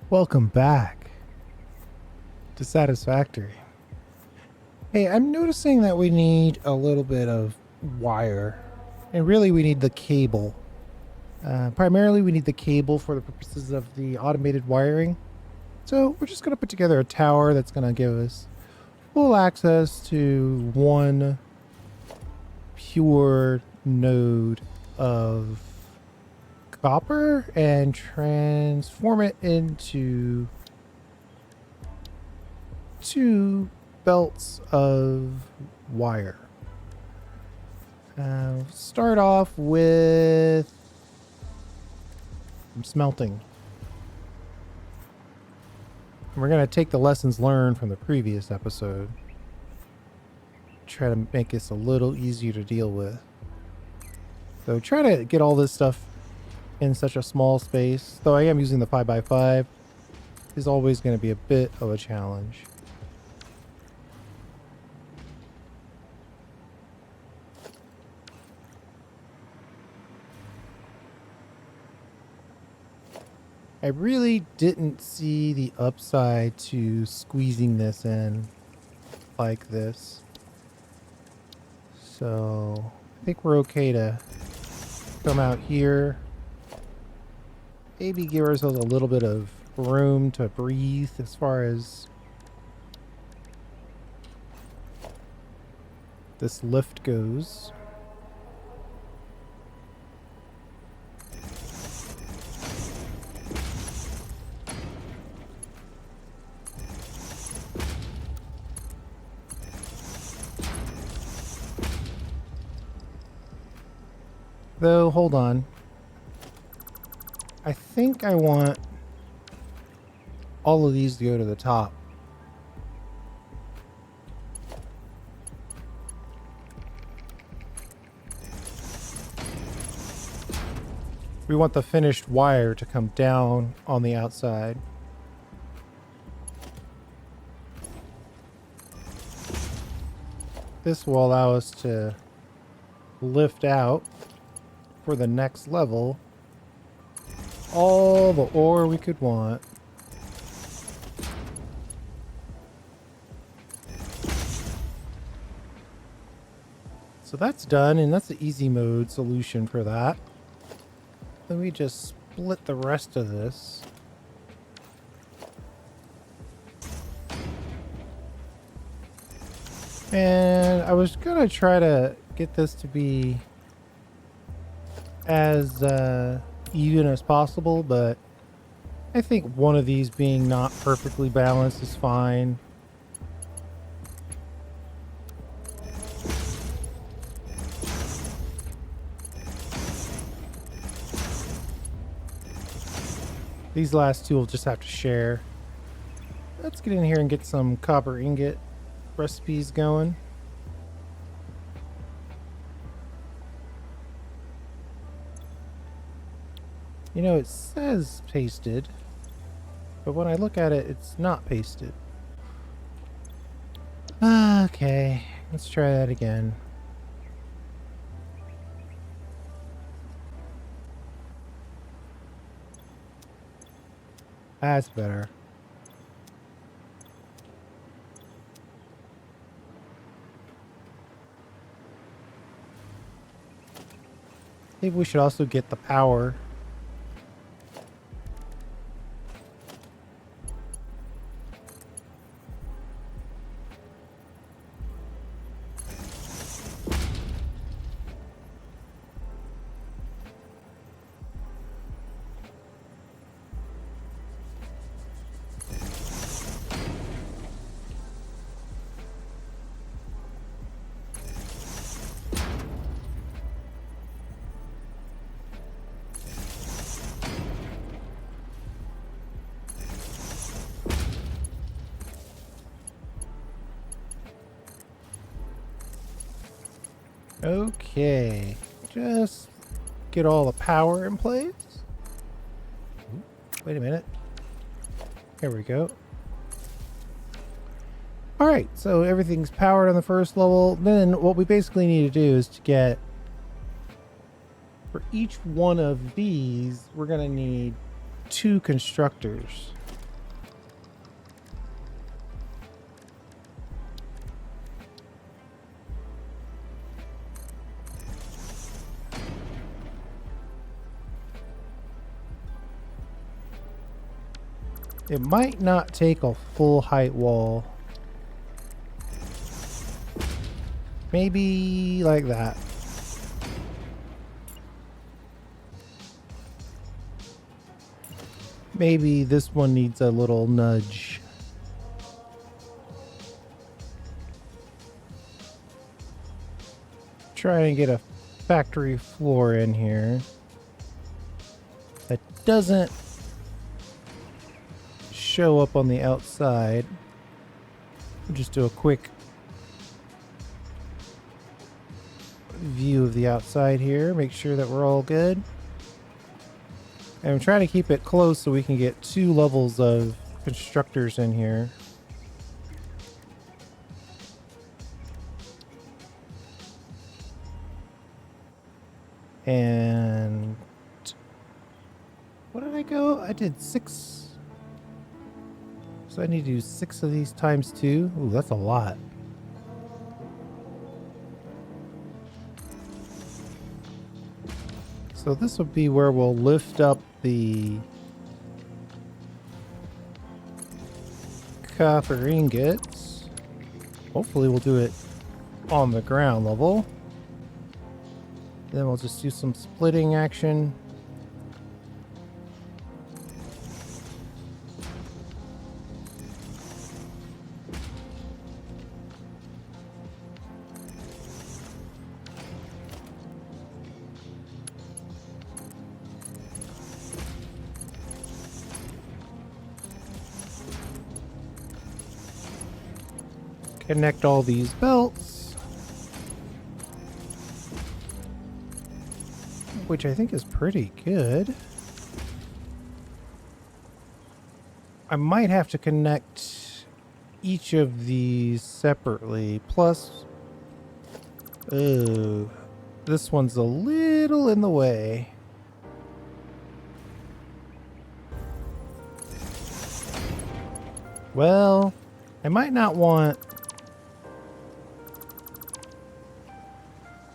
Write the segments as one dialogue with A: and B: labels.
A: Welcome back to Satisfactory. Hey, I'm noticing that we need a little bit of wire, and really we need the cable. Primarily we need the cable for the purposes of the automated wiring. So we're just going to put together a tower that's going to give us full access to one pure node of copper and transform it into two belts of wire. Start off with smelting. We're going to take the lessons learned from the previous episode, try to make this a little easier to deal with. So try to get all this stuff in such a small space, though I am using the 5x5, is always going to be a bit of a challenge. I really didn't see the upside to squeezing this in like this. So I think we're okay to come out here. Maybe give ourselves a little bit of room to breathe as far as this lift goes. Though, hold on. I think I want all of these to go to the top. We want the finished wire to come down on the outside. This will allow us to lift out for the next level all the ore we could want. So that's done, and that's the easy mode solution for that. Then we just split the rest of this. And I was gonna try to get this to be as even as possible, but I think one of these being not perfectly balanced is fine. These last two will just have to share. Let's get in here and get some copper ingot recipes going. You know, it says pasted, but when I look at it, it's not pasted. Okay, let's try that again. That's better. Maybe we should also get the power. Okay, just get all the power in place. Wait a minute. There we go. All right, so everything's powered on the first level. Then what we basically need to do is to get, for each one of these, we're going to need 2 constructors. It might not take a full height wall. Maybe like that. Maybe this one needs a little nudge. Try and get a factory floor in here that doesn't show up on the outside. We'll just do a quick view of the outside here, make sure that we're all good. And I'm trying to keep it close so we can get 2 levels of constructors in here. And what did I go? I did 6. So I need to do 6 of these times 2. Ooh, that's a lot. So this would be where we'll lift up the copper ingots. Hopefully we'll do it on the ground level. Then we'll just do some splitting action. Connect all these belts, which I think is pretty good. I might have to connect each of these separately. Plus, oh, this one's a little in the way. Well, I might not want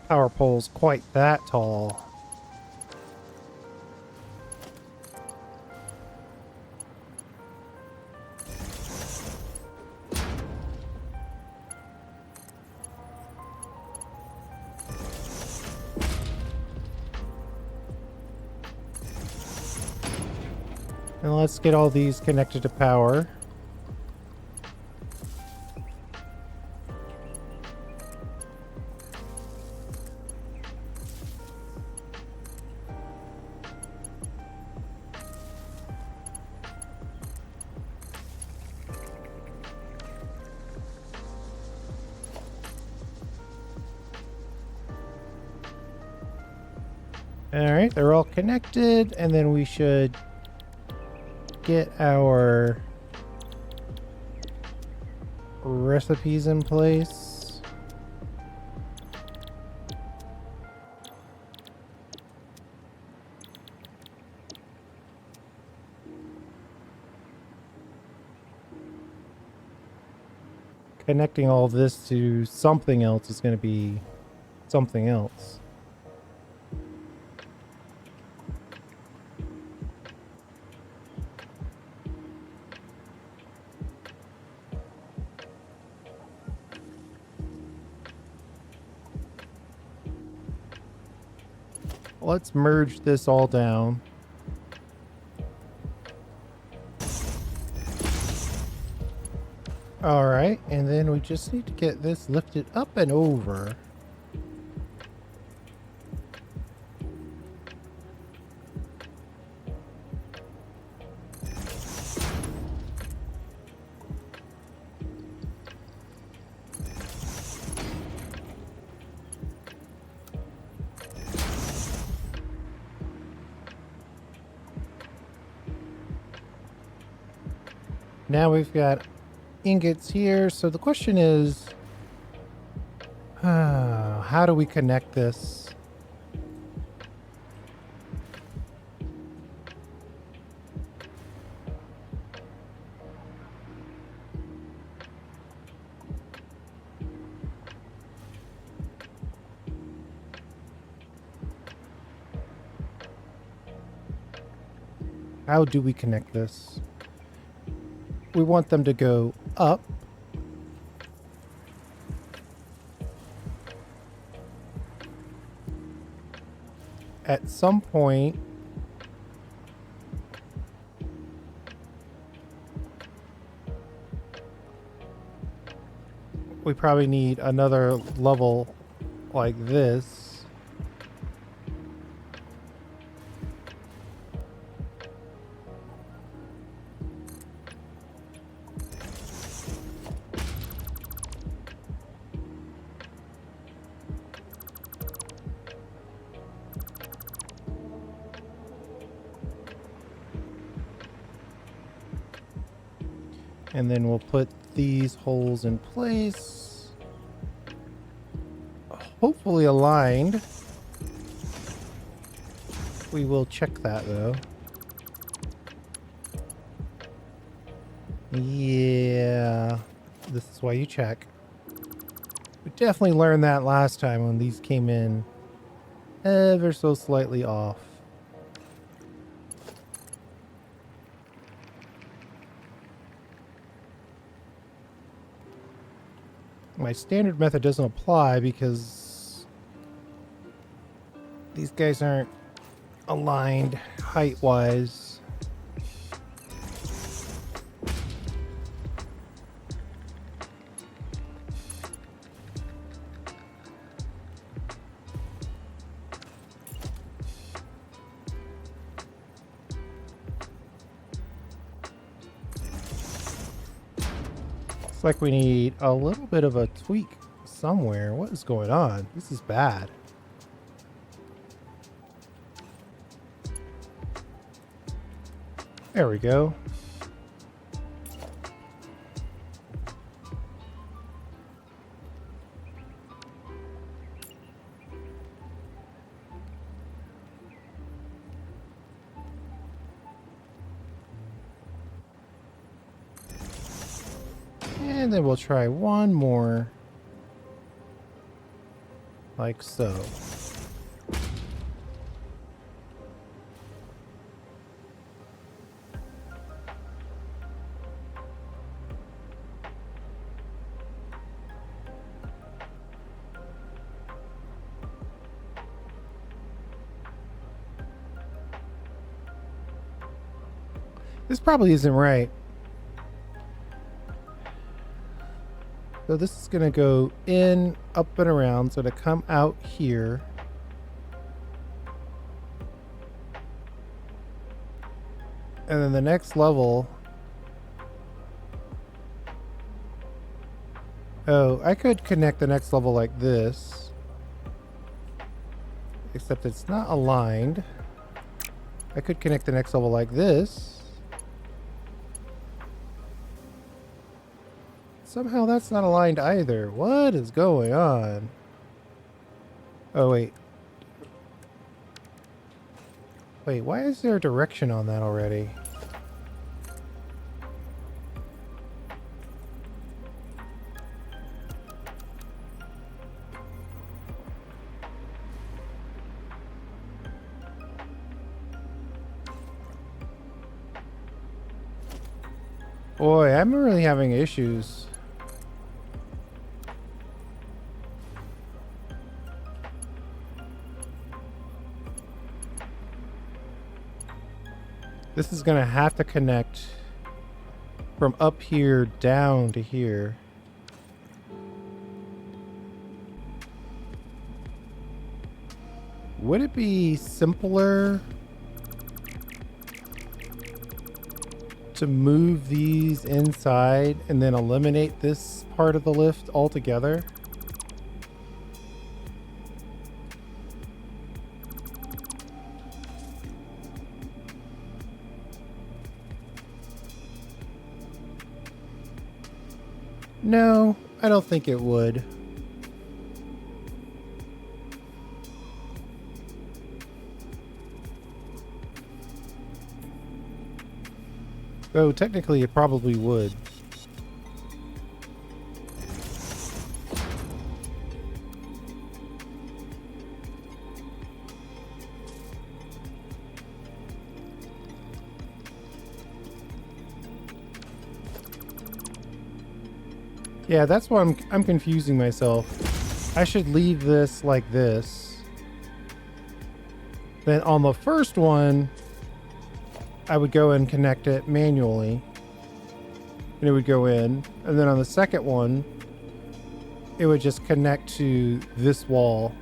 A: power poles quite that tall. And let's get all these connected to power. Alright, they're all connected, and then we should get our recipes in place. Connecting all this to something else is going to be something else. Let's merge this all down. All right, and then we just need to get this lifted up and over. Now we've got ingots here. So the question is, how do we connect this? How do we connect this? we want them to go up. At some point, we probably need another level like this. And then we'll put these holes in place. Hopefully aligned. We will check that though. Yeah, this is why you check. We definitely learned that last time when these came in ever so slightly off. My standard method doesn't apply because these guys aren't aligned height-wise. Looks like we need a little bit of a tweak somewhere. What is going on? This is bad. There we go. And then we'll try one more. Like so. This probably isn't right. So this is going to go in, up and around. So to come out here. And then the next level. Oh, I could connect the next level like this. Except it's not aligned. I could connect the next level like this. Somehow that's not aligned either. What is going on? Oh, wait. Wait, why is there a direction on that already? Boy, I'm really having issues. This is gonna have to connect from up here down to here. Would it be simpler to move these inside and then eliminate this part of the lift altogether? No, I don't think it would. Though technically it probably would. Yeah, that's why I'm confusing myself. I should leave this like this. Then on the first one, I would go and connect it manually. And it would go in. And then on the second one, it would just connect to this wall.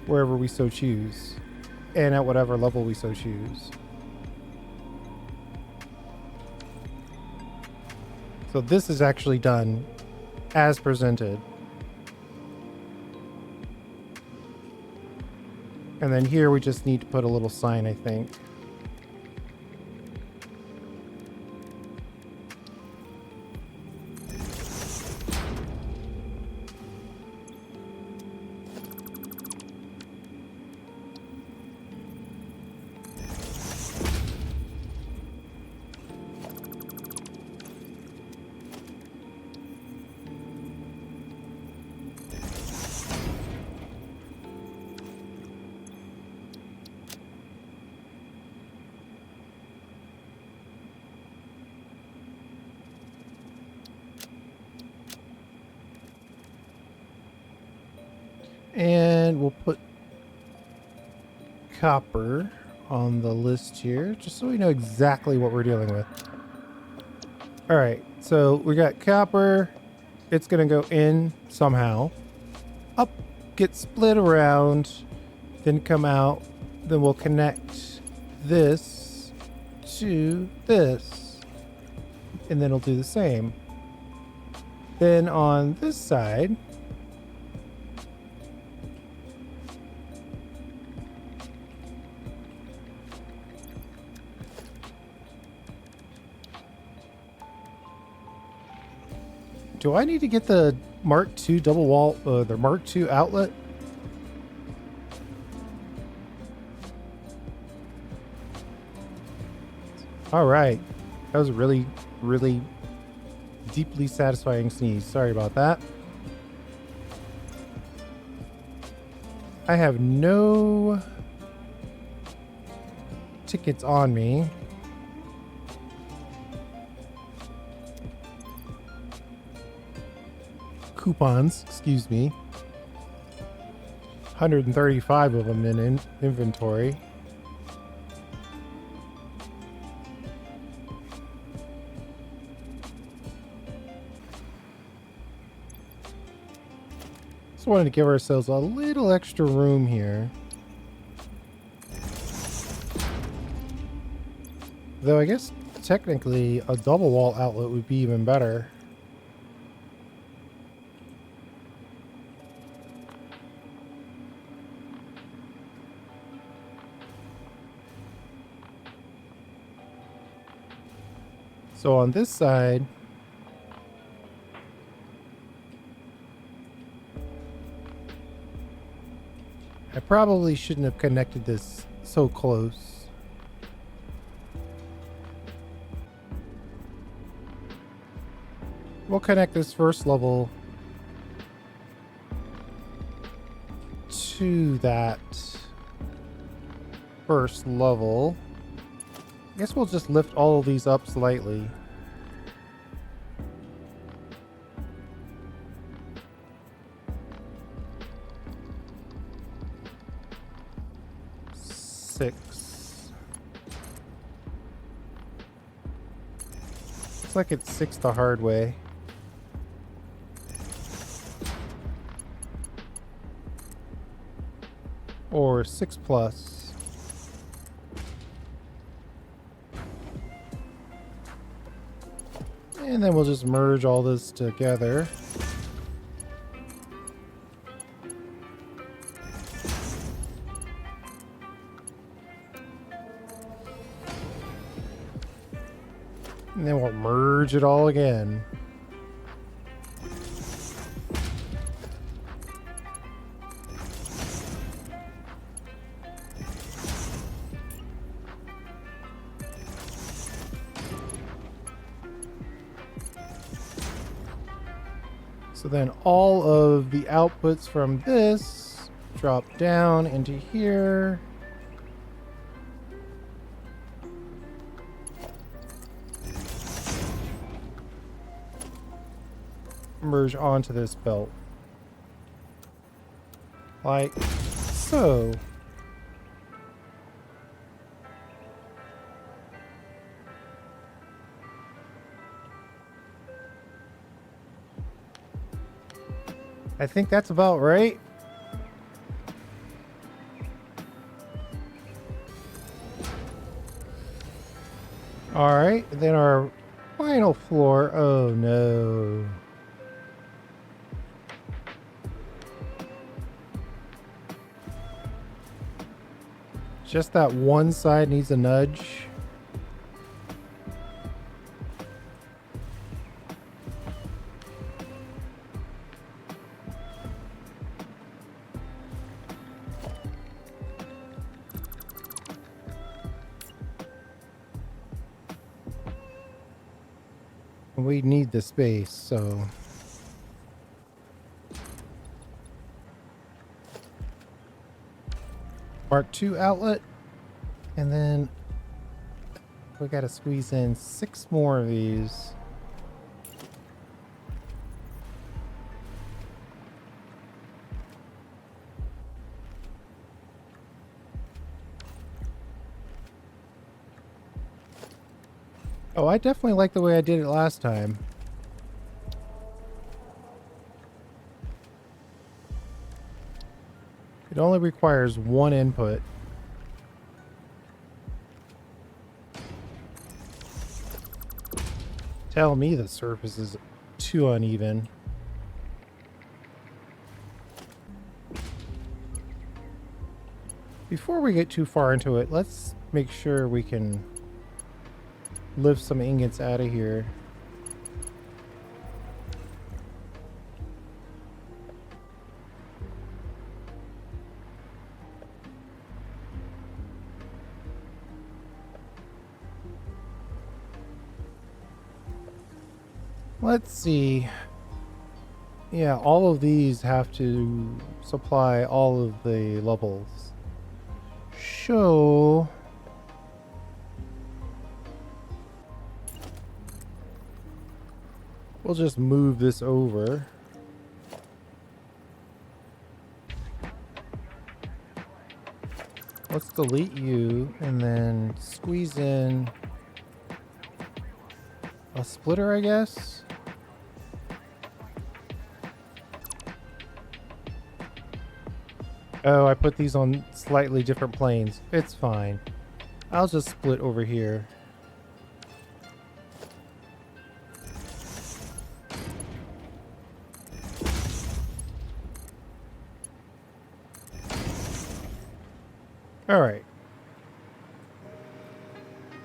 A: Wherever we so choose. And at whatever level we so choose. So this is actually done as presented. And then here we just need to put a little sign, I think. And we'll put copper on the list here, just so we know exactly what we're dealing with. All right, so we got copper. It's going to go in somehow. Up, get split around, then come out. Then we'll connect this to this. And then it'll do the same. Then on this side, do I need to get the Mark II double wall, the Mark II outlet? All right. That was a really, really deeply satisfying sneeze. Sorry about that. I have no tickets on me. Coupons, excuse me. 135 of them in inventory. Just wanted to give ourselves a little extra room here. Though I guess technically a double wall outlet would be even better. So on this side, I probably shouldn't have connected this so close. We'll connect this first level to that first level. I guess we'll just lift all of these up slightly. Six. Looks like it's 6 the hard way. Or 6 plus. And then we'll just merge all this together. And then we'll merge it all again. So then all of the outputs from this drop down into here. merge onto this belt. Like so. I think that's about right. All right, then our final floor. Oh no. Just that one side needs a nudge. We need the space, so Mark II outlet, and then we got to squeeze in 6 more of these. Oh, I definitely like the way I did it last time. It only requires 1 input. Tell me the surface is too uneven. Before we get too far into it, let's make sure we can lift some ingots out of here. Let's see. Yeah, all of these have to supply all of the levels. So we'll just move this over. Let's delete you and then squeeze in a splitter, I guess. Oh, I put these on slightly different planes. It's fine. I'll just split over here. All right.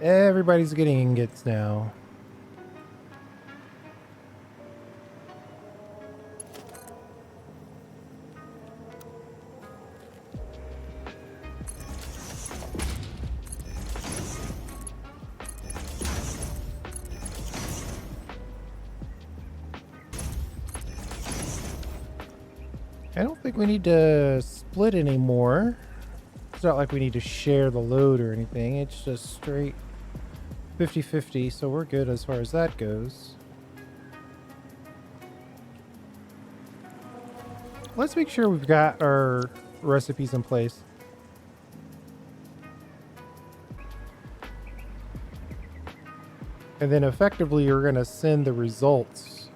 A: Everybody's getting ingots now. I don't think we need to split anymore. It's not like we need to share the load or anything. It's just straight 50-50, so we're good as far as that goes. Let's make sure we've got our recipes in place. And then effectively you're going to send the results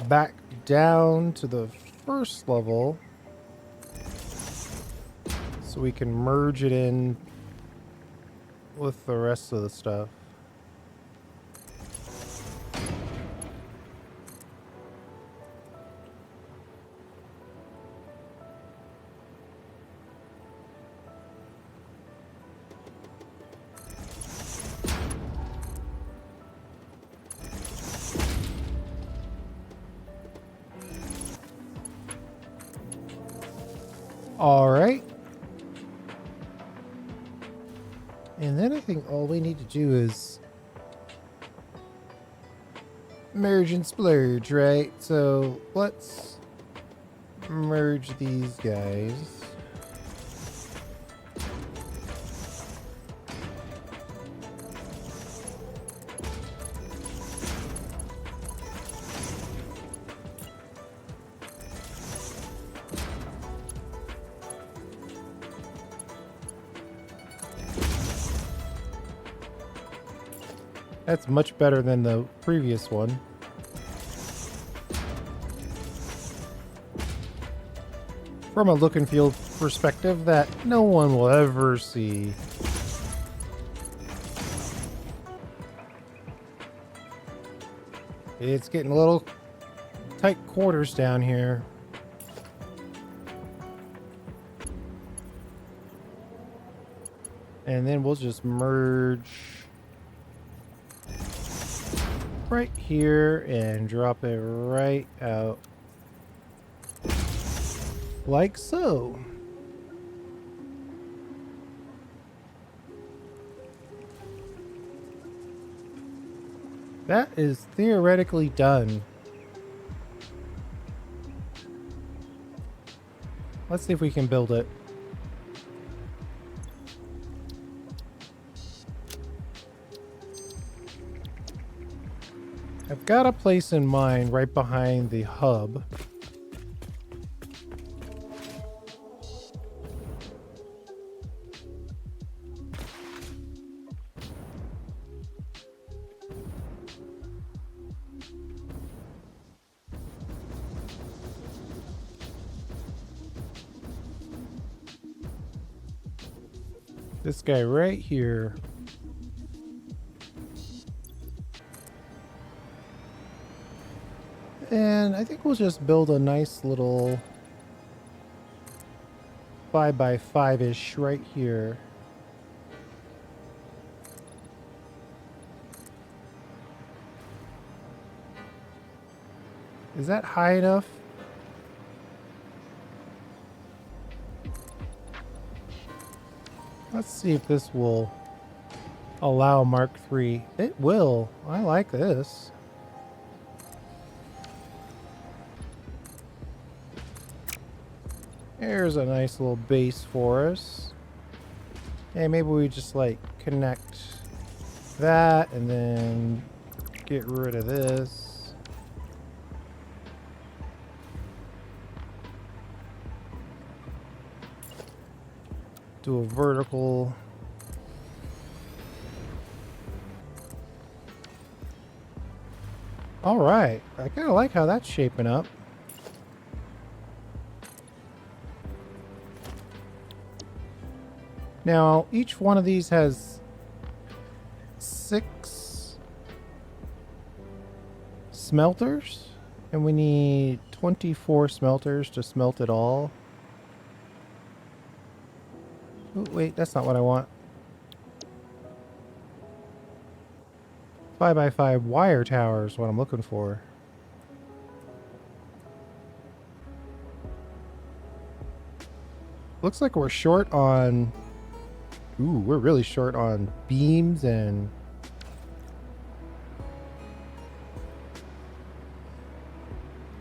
A: back down to the first level so we can merge it in with the rest of the stuff. All right. And then I think all we need to do is merge and splurge, right? So let's merge these guys. That's much better than the previous one. From a look and feel perspective that no one will ever see. It's getting a little tight quarters down here. And then we'll just merge right here and drop it right out. Like so. That is theoretically done. Let's see if we can build it. I've got a place in mind right behind the hub. This guy right here. And I think we'll just build a nice little 5x5-ish right here. Is that high enough? Let's see if this will allow Mark III. It will. I like this. There's a nice little base for us. And maybe we just like connect that and then get rid of this. Do a vertical. All right. I kind of like how that's shaping up. Now, each one of these has 6 smelters, and we need 24 smelters to smelt it all. Oh, wait, that's not what I want. 5x5 wire tower is what I'm looking for. Looks like we're short on... Ooh, we're really short on beams and...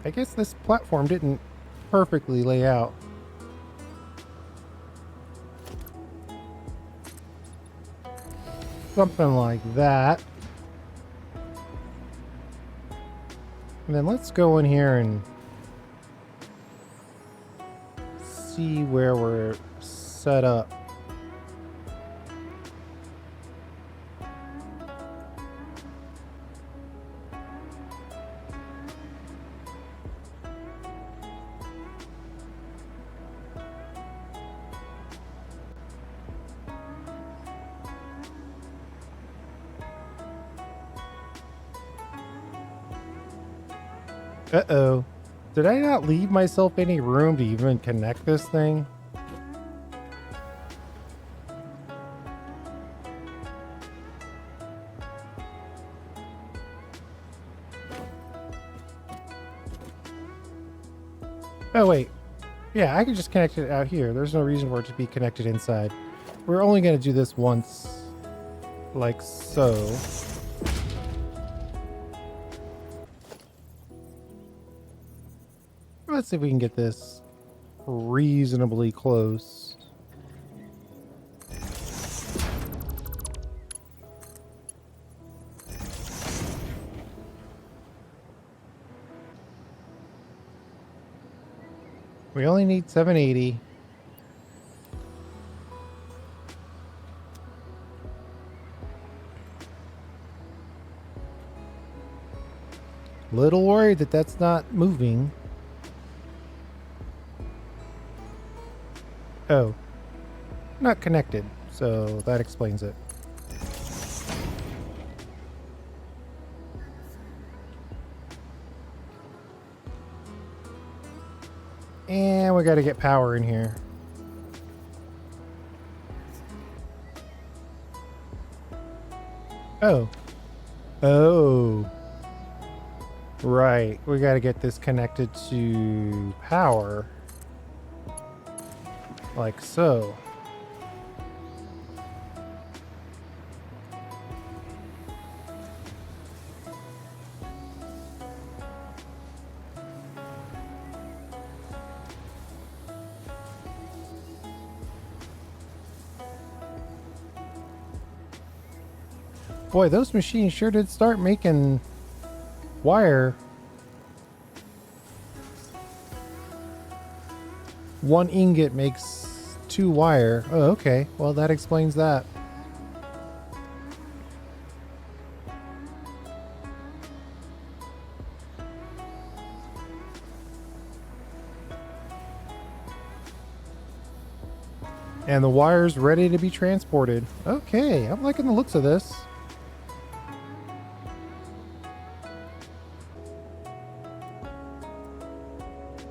A: I guess this platform didn't perfectly lay out. Something like that. And then let's go in here and see where we're set up. Uh-oh. Did I not leave myself any room to even connect this thing? Oh, wait. Yeah, I can just connect it out here. There's no reason for it to be connected inside. We're only going to do this once, like so. Let's see if we can get this reasonably close. We only need 780. Little worried that that's not moving. Oh, not connected, so that explains it. And we got to get power in here. Oh. Oh. Right. We got to get this connected to power. Like so. Boy, those machines sure did start making wire. One ingot makes 2 wire. Oh, okay. Well, that explains that. And the wire's ready to be transported. Okay, I'm liking the looks of this.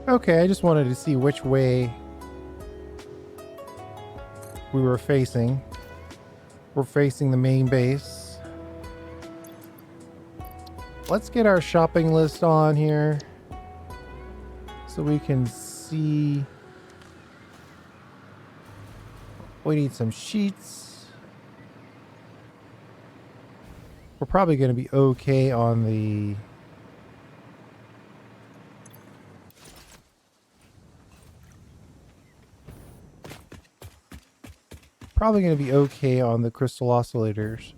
A: Okay, I just wanted to see which way we were facing. We're facing the main base. Let's get our shopping list on here so we can see. We need some sheets. We're probably going to be okay on the crystal oscillators.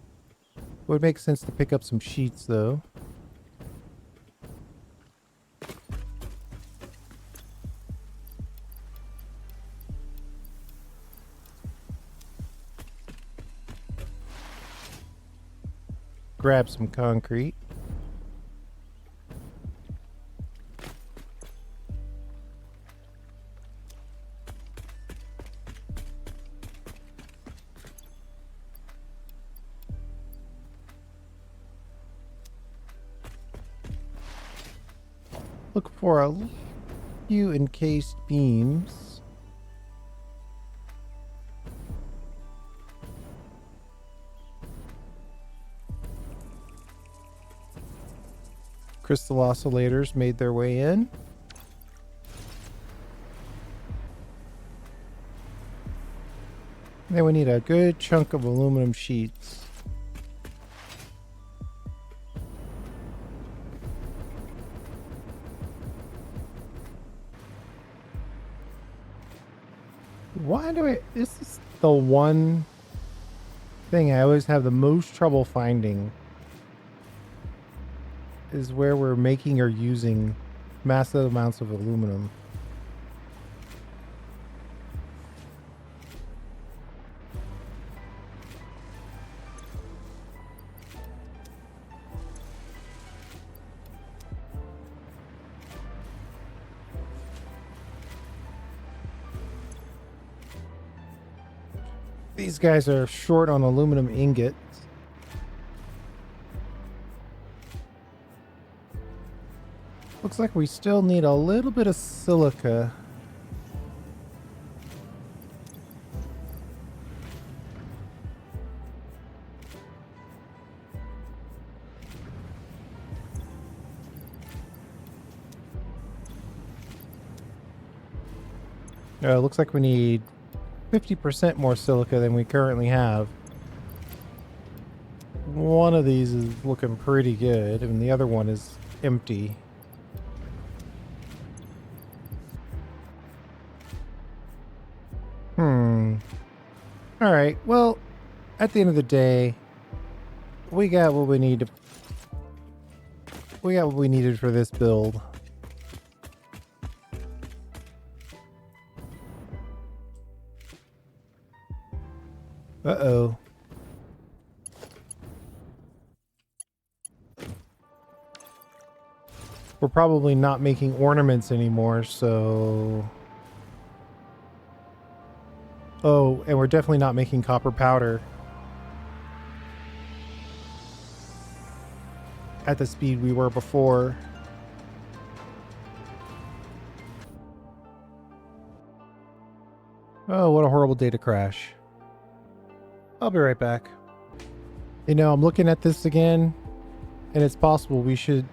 A: It would make sense to pick up some sheets though. Grab some concrete. Look for a few encased beams. Crystal oscillators made their way in. Then we need a good chunk of aluminum sheets. Why do I... This is the one thing I always have the most trouble finding, is where we're making or using massive amounts of aluminum. These guys are short on aluminum ingots. Looks like we still need a little bit of silica. Looks like we need 50% more silica than we currently have. One of these is looking pretty good, and the other one is empty. Alright, well, at the end of the day, we got what we need to... We got what we needed for this build. Uh-oh. We're probably not making ornaments anymore, so... Oh, and we're definitely not making copper powder at the speed we were before. Oh, what a horrible data crash. I'll be right back. You know, I'm looking at this again, and it's possible we should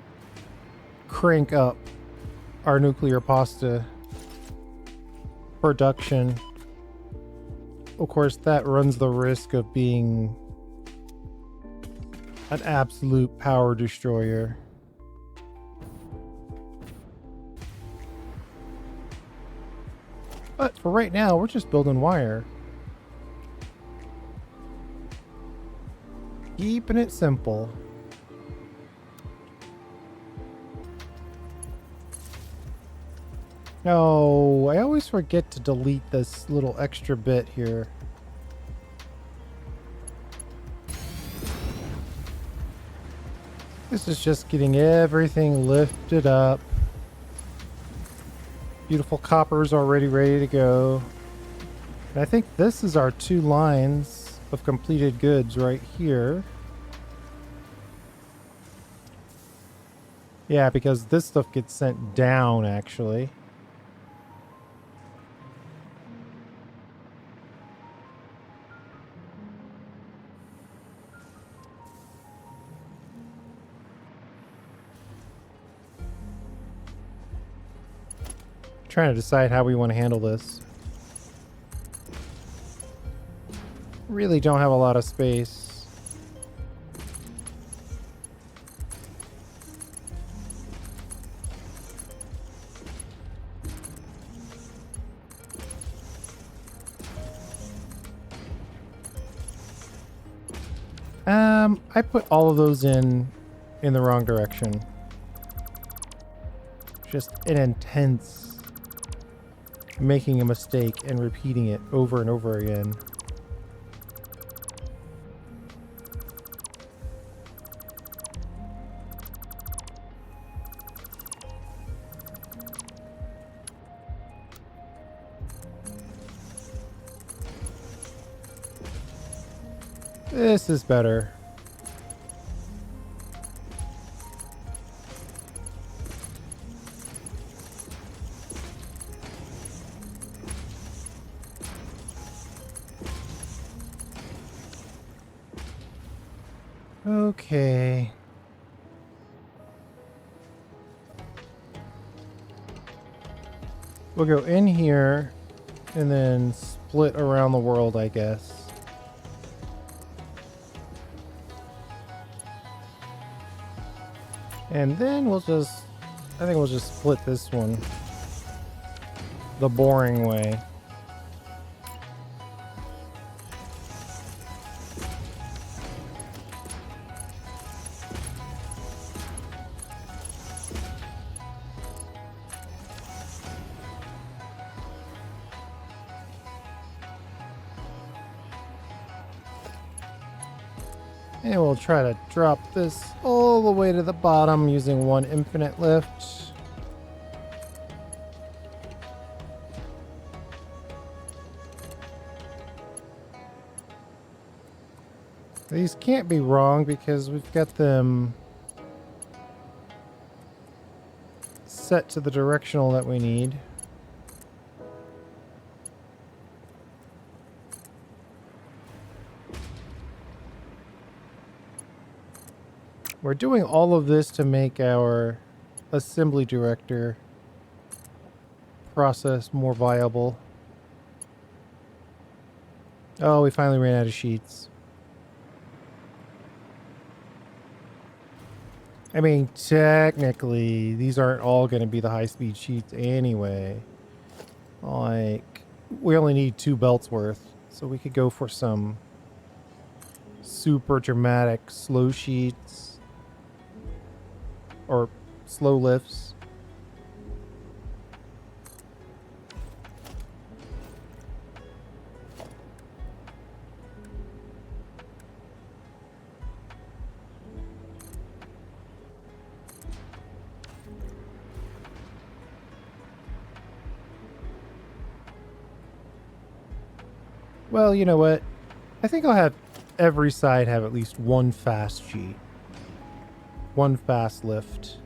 A: crank up our nuclear pasta production. Of course, that runs the risk of being an absolute power destroyer. But for right now, we're just building wire. Keeping it simple. No, I always forget to delete this little extra bit here. This is just getting everything lifted up. Beautiful copper's already ready to go. And I think this is our 2 lines of completed goods right here. Yeah, because this stuff gets sent down actually. Trying to decide how we want to handle this. Really don't have a lot of space. I put all of those in the wrong direction. Just an intense making a mistake and repeating it over and over again. This is better. Okay. We'll go in here and then split around the world, I guess. And then we'll just, I think we'll just split this one the boring way. And we'll try to drop this all the way to the bottom using 1 infinite lift. These can't be wrong because we've got them set to the directional that we need. We're doing all of this to make our assembly director process more viable. Oh, we finally ran out of sheets. I mean, technically, these aren't all going to be the high-speed sheets anyway. Like, we only need 2 belts worth, so we could go for some super dramatic slow sheets. Or slow lifts. Well, you know what? I think I'll have every side have at least one fast sheet. One fast lift.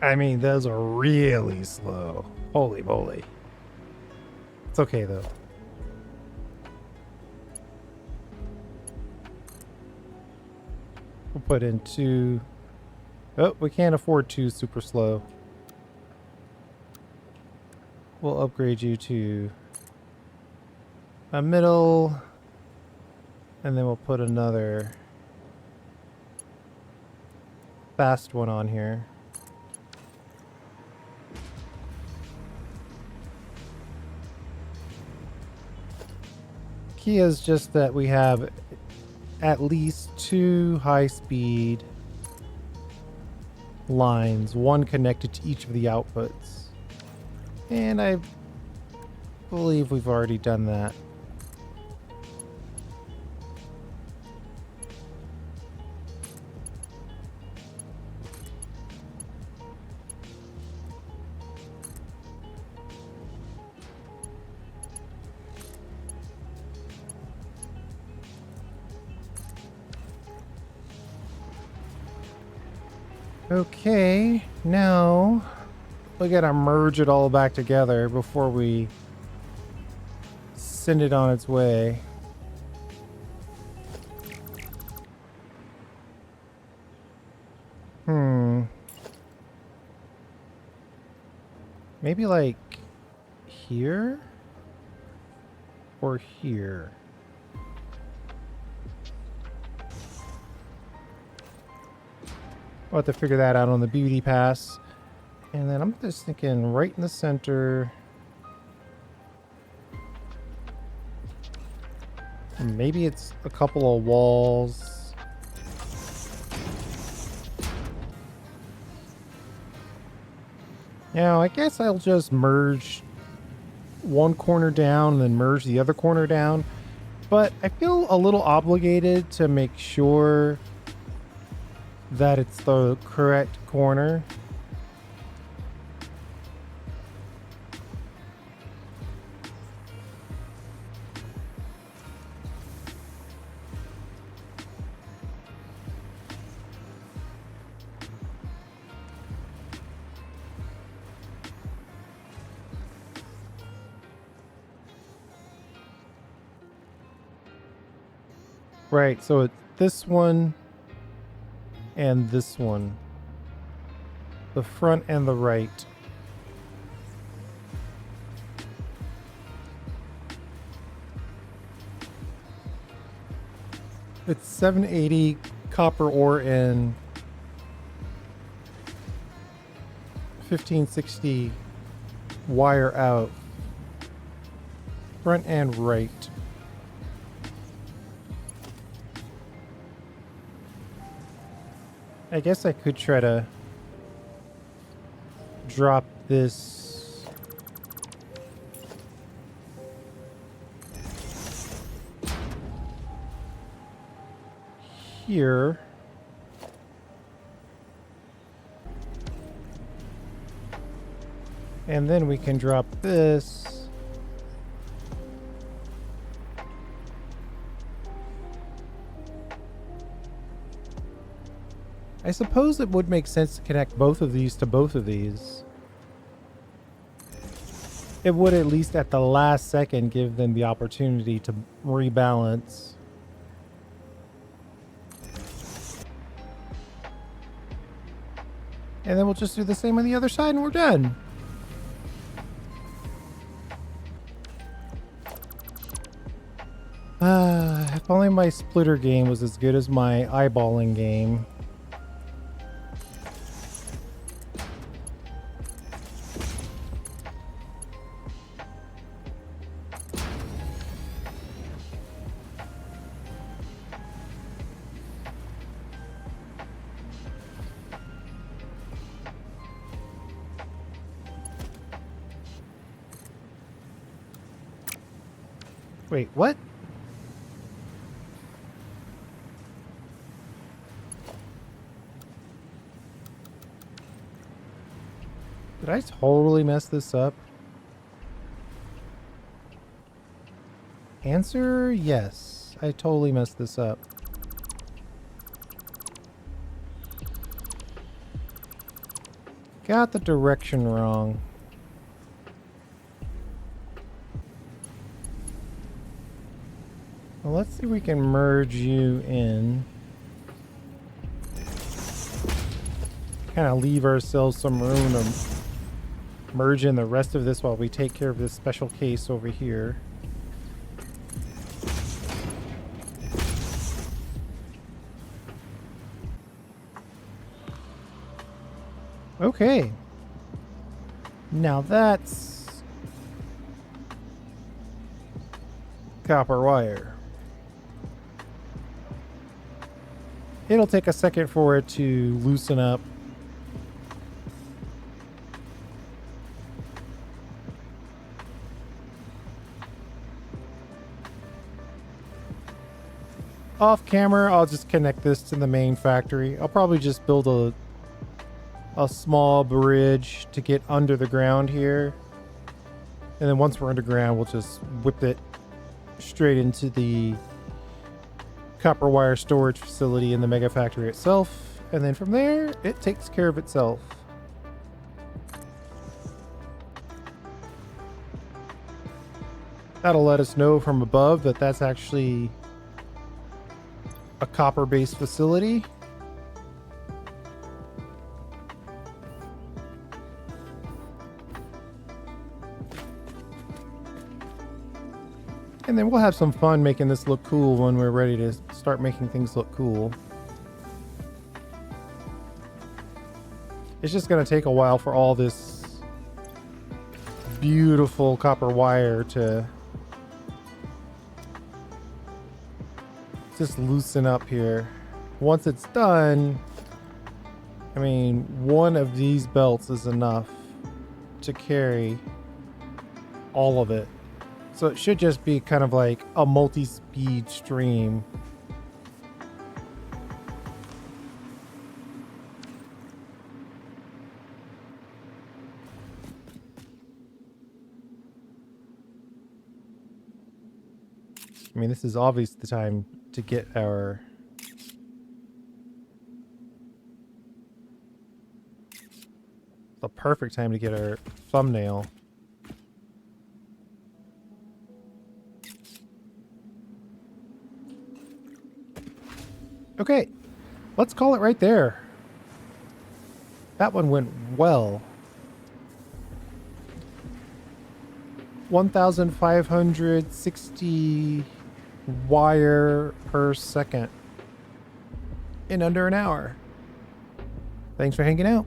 A: I mean, those are really slow. Holy moly. It's okay, though. We'll put in 2. Oh, we can't afford 2 super slow. We'll upgrade you to a middle. And then we'll put another fast one on here. Key is just that we have at least 2 high-speed lines, one connected to each of the outputs. And I believe we've already done that. Okay, now we gotta merge it all back together before we send it on its way. Maybe like here or here. We'll have to figure that out on the beauty pass. And then I'm just thinking right in the center. Maybe it's a couple of walls. Now, I guess I'll just merge one corner down and then merge the other corner down. But I feel a little obligated to make sure that it's the correct corner. Right, so it's this one and this one. The front and the right. It's 780 copper ore and 1560 wire out. Front and right. I guess I could try to drop this here. And then we can drop this I suppose it would make sense to connect both of these to both of these. It would at least at the last second give them the opportunity to rebalance. And then we'll just do the same on the other side and we're done. If only my splitter game was as good as my eyeballing game. Wait, what? Did I totally mess this up? Answer yes. I totally messed this up. Got the direction wrong. Well, let's see if we can merge you in. Kind of leave ourselves some room to merge in the rest of this while we take care of this special case over here. Okay. Now that's copper wire. It'll take a second for it to loosen up. Off camera, I'll just connect this to the main factory. I'll probably just build a small bridge to get under the ground here. And then once we're underground, we'll just whip it straight into the copper wire storage facility in the mega factory itself. And then from there, it takes care of itself. That'll let us know from above that that's actually a copper-based facility. And then we'll have some fun making this look cool when we're ready to start making things look cool. It's just going to take a while for all this beautiful copper wire to just loosen up here. Once it's done, I mean, one of these belts is enough to carry all of it. So it should just be kind of like a multi-speed stream. I mean, this is obviously the time to get our the perfect time to get our thumbnail. Okay, let's call it right there. That one went well. 1,560 wire per second in under an hour. Thanks for hanging out.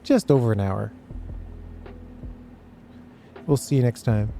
A: Just over an hour. We'll see you next time.